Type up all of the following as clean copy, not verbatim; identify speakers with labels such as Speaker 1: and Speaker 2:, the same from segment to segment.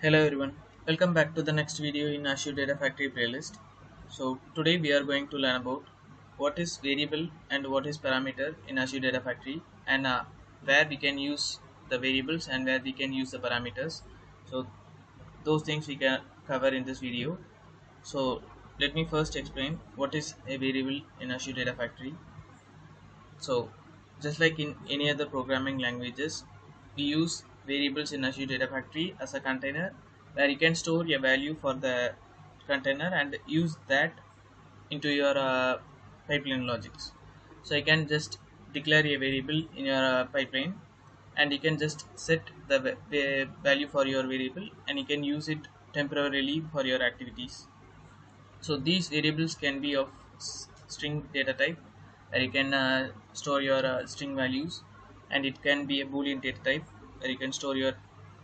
Speaker 1: Hello everyone, welcome back to the next video in Azure Data Factory playlist. So today we are going to learn about what is variable and what is parameter in Azure Data Factory and where we can use the variables and where we can use the parameters. So those things we can cover in this video. So let me first explain what is a variable in Azure Data Factory. So just like in any other programming languages, we use variables in Azure Data Factory as a container where you can store a value for the container and use that into your pipeline logics. So you can just declare a variable in your pipeline and you can just set the value for your variable and you can use it temporarily for your activities. So these variables can be of string data type where you can store your string values, and it can be a boolean data type where you can store your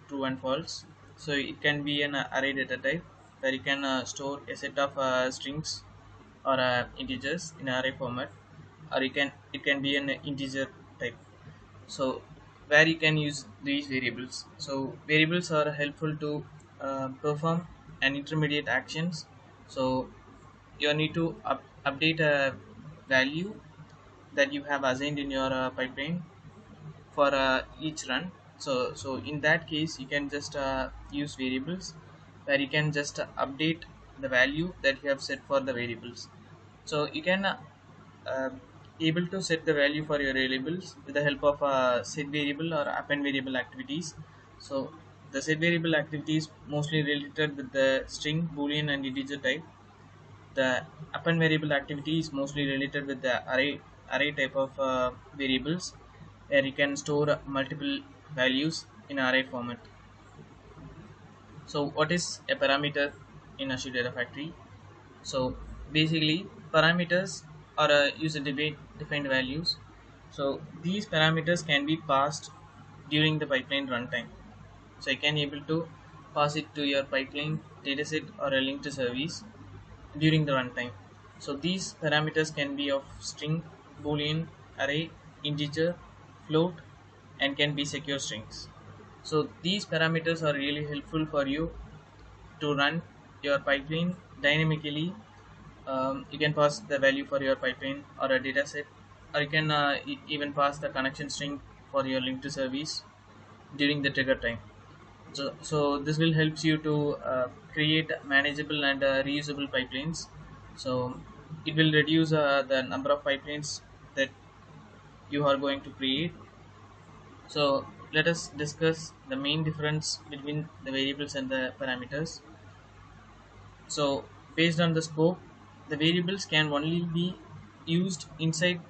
Speaker 1: true and false. So it can be an array data type where you can store a set of strings or integers in array format, or it can be an integer type. So where you can use these variables. So variables are helpful to perform an intermediate actions. So you need to update a value that you have assigned in your pipeline for each run. So in that case you can just use variables where you can just update the value that you have set for the variables. So you can uh, able to set the value for your variables with the help of set variable or append variable activities. So the set variable activities mostly related with the string, boolean and integer type. The append variable activity is mostly related with the array type of variables where you can store multiple values in array format. So what is a parameter in Azure Data Factory? So basically parameters are user defined values. So these parameters can be passed during the pipeline runtime. So you can able to pass it to your pipeline dataset or a linked service during the runtime. So these parameters can be of string, boolean, array, integer, float, and can be secure strings. So these parameters are really helpful for you to run your pipeline dynamically. You can pass the value for your pipeline or a data set, or you can even pass the connection string for your linked service during the trigger time. So this will helps you to create manageable and reusable pipelines. So it will reduce the number of pipelines that you are going to create. So let us discuss the main difference between the variables and the parameters. So based on the scope, the variables can only be used inside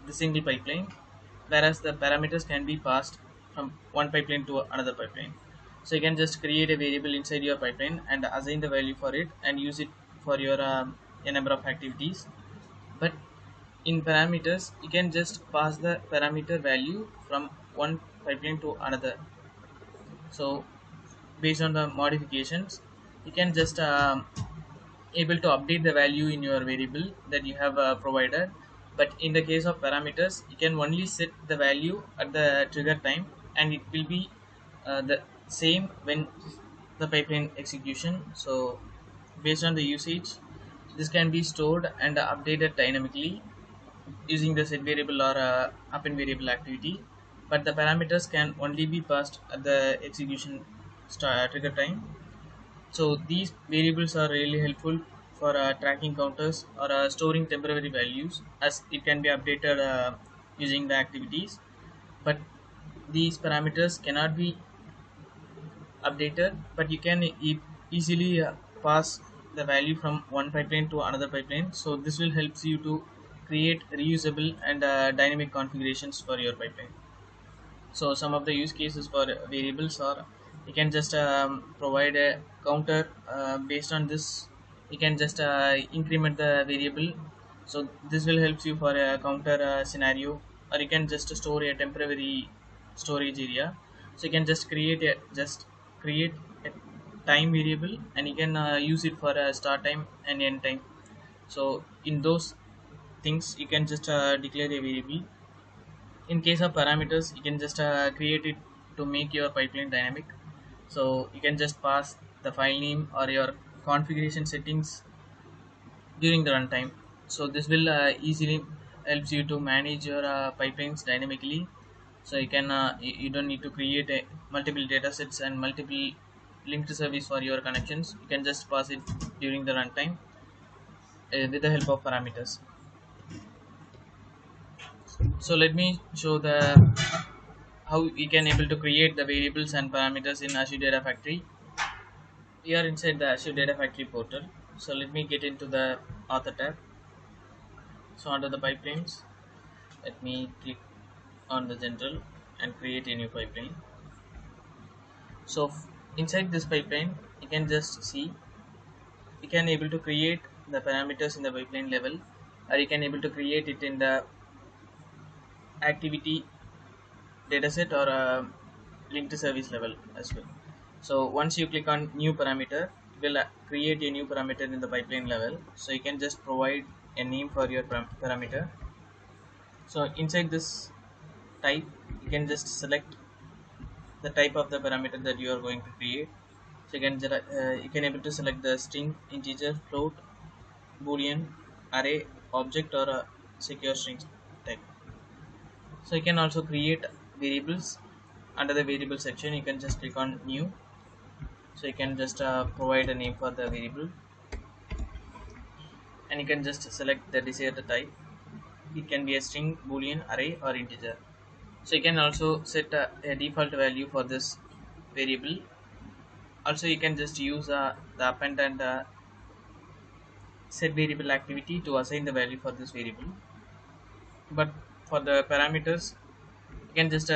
Speaker 1: the single pipeline, whereas the parameters can be passed from one pipeline to another pipeline. So you can just create a variable inside your pipeline and assign the value for it and use it for your a number of activities. But in parameters, you can just pass the parameter value from one pipeline to another. So based on the modifications, you can just able to update the value in your variable that you have provided. But in the case of parameters, you can only set the value at the trigger time, and it will be the same when the pipeline execution. So based on the usage, this can be stored and updated dynamically using the set variable or append variable activity, but the parameters can only be passed at the execution trigger time. So these variables are really helpful for tracking counters or storing temporary values, as it can be updated using the activities. But these parameters cannot be updated, but you can easily pass the value from one pipeline to another pipeline. So this will helps you to create reusable and dynamic configurations for your pipeline. So some of the use cases for variables are, you can just provide a counter based on this. You can just increment the variable. So this will help you for a counter scenario, or you can just store a temporary storage area. So you can just create a time variable, and you can use it for a start time and end time. So in those things, you can just declare a variable. In case of parameters, you can just create it to make your pipeline dynamic. So you can just pass the file name or your configuration settings during the runtime. So this will easily helps you to manage your pipelines dynamically. So you don't need to create multiple data sets and multiple linked service for your connections. You can just pass it during the runtime with the help of parameters. So let me show the how we can able to create the variables and parameters in Azure Data Factory. We are inside the Azure Data Factory portal. So let me get into the author tab. So under the pipelines, let me click on the general and create a new pipeline. So inside this pipeline, you can just see you can able to create the parameters in the pipeline level, or you can able to create it in the activity dataset or linked service level as well. So once you click on new parameter, it will create a new parameter in the pipeline level. So you can just provide a name for your parameter. So inside this type, you can just select the type of the parameter that you are going to create. So you can able to select the string, integer, float, boolean, array, object, or a secure string type. So you can also create variables. Under the variable section, you can just click on new. So you can just provide a name for the variable, and you can just select the desired type. It can be a string, boolean, array, or integer. So you can also set a default value for this variable. Also you can just use the append and set variable activity to assign the value for this variable. But for the parameters, you can just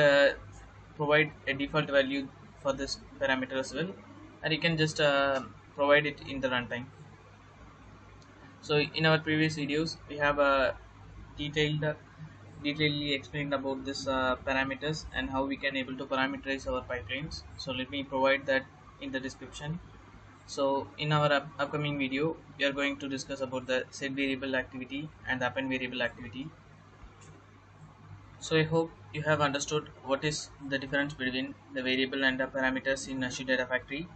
Speaker 1: provide a default value for this parameter as well, and you can just provide it in the runtime. So in our previous videos, we have detailed detailedly explained about this parameters and how we can able to parameterize our pipelines. So let me provide that in the description. So in our upcoming video, we are going to discuss about the set variable activity and the append variable activity. So I hope you have understood what is the difference between the variable and the parameters in Azure Data Factory.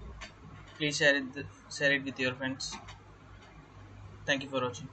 Speaker 1: Please share it with your friends. Thank you for watching.